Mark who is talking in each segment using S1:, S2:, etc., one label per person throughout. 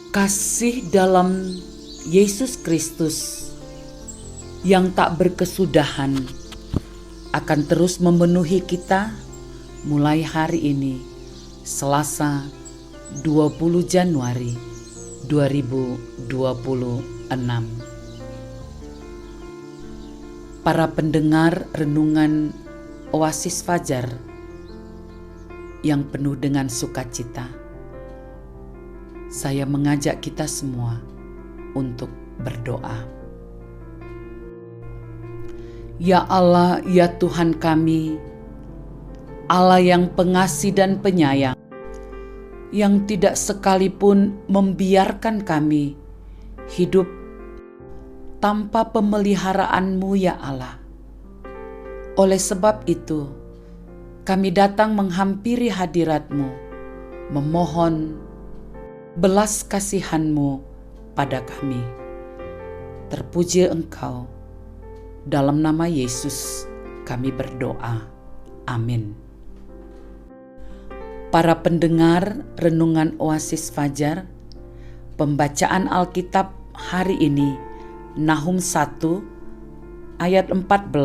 S1: Kasih dalam Yesus Kristus yang tak berkesudahan akan terus memenuhi kita mulai hari ini, Selasa 20 Januari 2026. Para pendengar renungan Oasis Fajar yang penuh dengan sukacita, saya mengajak kita semua untuk berdoa. Ya Allah, ya Tuhan kami, Allah yang pengasih dan penyayang, yang tidak sekalipun membiarkan kami hidup tanpa pemeliharaan-Mu ya Allah. Oleh sebab itu, kami datang menghampiri hadirat-Mu, memohon belas kasihan-Mu pada kami. Terpuji Engkau, dalam nama Yesus kami berdoa. Amin. Para pendengar renungan Oasis Fajar, pembacaan Alkitab hari ini Nahum 1 ayat 14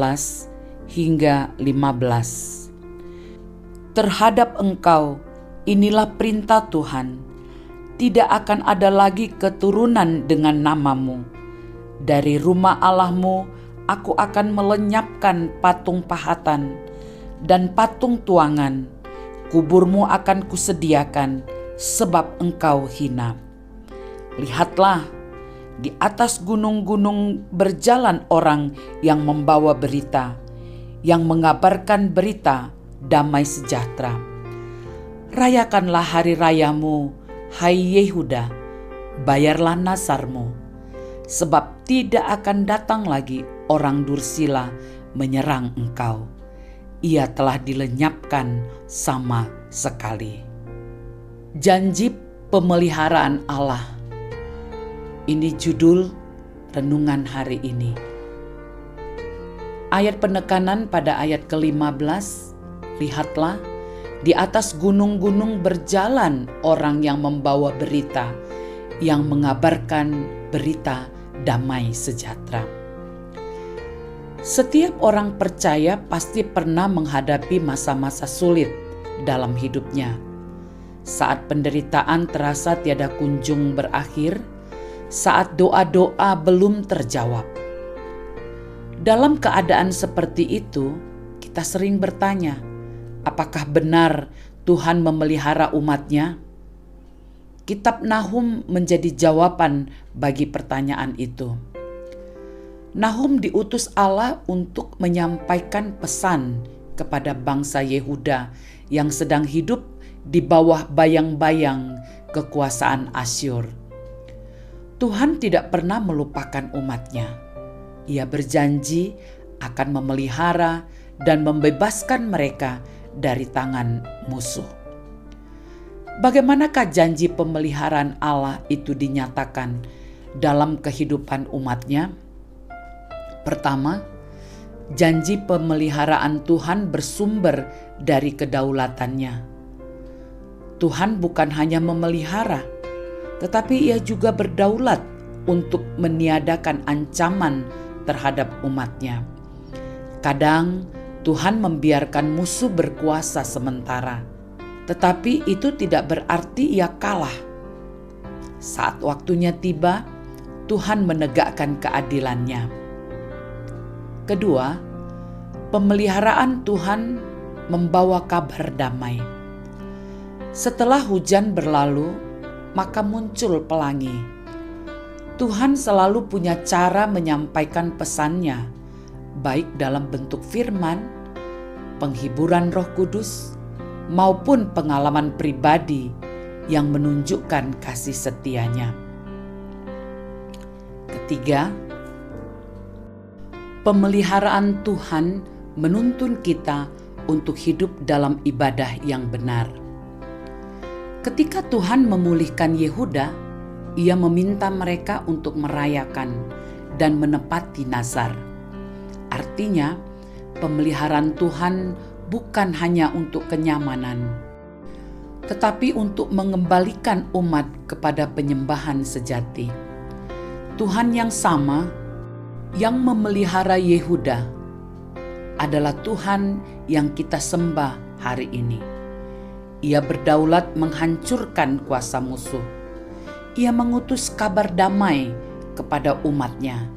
S1: hingga 15. Terhadap engkau inilah perintah Tuhan, tidak akan ada lagi keturunan dengan namamu. Dari rumah Allahmu aku akan melenyapkan patung pahatan dan patung tuangan. Kuburmu akan kusediakan sebab engkau hina. Lihatlah, di atas gunung-gunung berjalan orang yang membawa berita, yang mengabarkan berita damai sejahtera. Rayakanlah hari rayamu, hai Yehuda, bayarlah nasarmu, sebab tidak akan datang lagi orang dursila menyerang engkau. Ia telah dilenyapkan sama sekali. Janji pemeliharaan Allah. Ini judul renungan hari ini. Ayat penekanan pada ayat ke-15, lihatlah, di atas gunung-gunung berjalan orang yang membawa berita, yang mengabarkan berita damai sejahtera. Setiap orang percaya pasti pernah menghadapi masa-masa sulit dalam hidupnya. Saat penderitaan terasa tiada kunjung berakhir, saat doa-doa belum terjawab. Dalam keadaan seperti itu, kita sering bertanya, apakah benar Tuhan memelihara umat-Nya? Kitab Nahum menjadi jawaban bagi pertanyaan itu. Nahum diutus Allah untuk menyampaikan pesan kepada bangsa Yehuda yang sedang hidup di bawah bayang-bayang kekuasaan Asyur. Tuhan tidak pernah melupakan umat-Nya. Ia berjanji akan memelihara dan membebaskan mereka dari tangan musuh. Bagaimanakah janji pemeliharaan Allah itu dinyatakan dalam kehidupan umat-Nya? Pertama, janji pemeliharaan Tuhan bersumber dari kedaulatannya. Tuhan bukan hanya memelihara, tetapi Ia juga berdaulat untuk meniadakan ancaman terhadap umat-Nya. Kadang Tuhan membiarkan musuh berkuasa sementara, tetapi itu tidak berarti Ia kalah. Saat waktunya tiba, Tuhan menegakkan keadilan-Nya. Kedua, pemeliharaan Tuhan membawa kabar damai. Setelah hujan berlalu, maka muncul pelangi. Tuhan selalu punya cara menyampaikan pesan-Nya, baik dalam bentuk firman, penghiburan Roh Kudus, maupun pengalaman pribadi yang menunjukkan kasih setia-Nya. Ketiga, pemeliharaan Tuhan menuntun kita untuk hidup dalam ibadah yang benar. Ketika Tuhan memulihkan Yehuda, Ia meminta mereka untuk merayakan dan menepati nazar. Artinya, pemeliharaan Tuhan bukan hanya untuk kenyamanan. tetapi untuk mengembalikan umat kepada penyembahan sejati. Tuhan yang sama yang memelihara Yehuda adalah Tuhan yang kita sembah hari ini. Ia berdaulat menghancurkan kuasa musuh. Ia mengutus kabar damai kepada umatnya,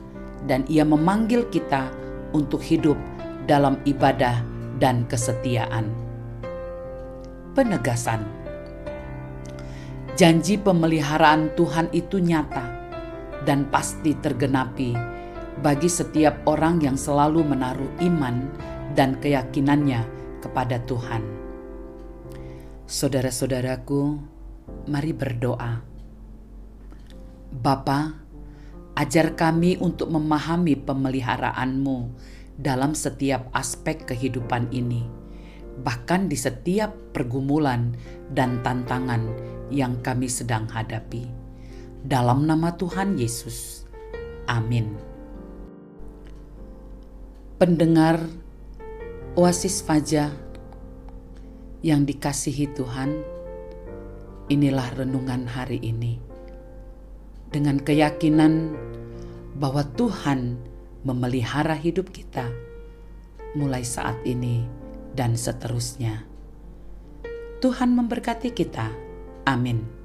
S1: dan ia memanggil kita untuk hidup dalam ibadah dan kesetiaan. Penegasan. Janji pemeliharaan Tuhan itu nyata dan pasti tergenapi bagi setiap orang yang selalu menaruh iman dan keyakinannya kepada Tuhan. Saudara-saudaraku, mari berdoa. Bapa, ajar kami untuk memahami pemeliharaanmu dalam setiap aspek kehidupan ini, bahkan di setiap pergumulan dan tantangan yang kami sedang hadapi. Dalam nama Tuhan Yesus, amin. Pendengar Oasis Fajar yang dikasihi Tuhan, inilah renungan hari ini. Dengan keyakinan bahwa Tuhan memelihara hidup kita mulai saat ini dan seterusnya. Tuhan memberkati kita. Amin.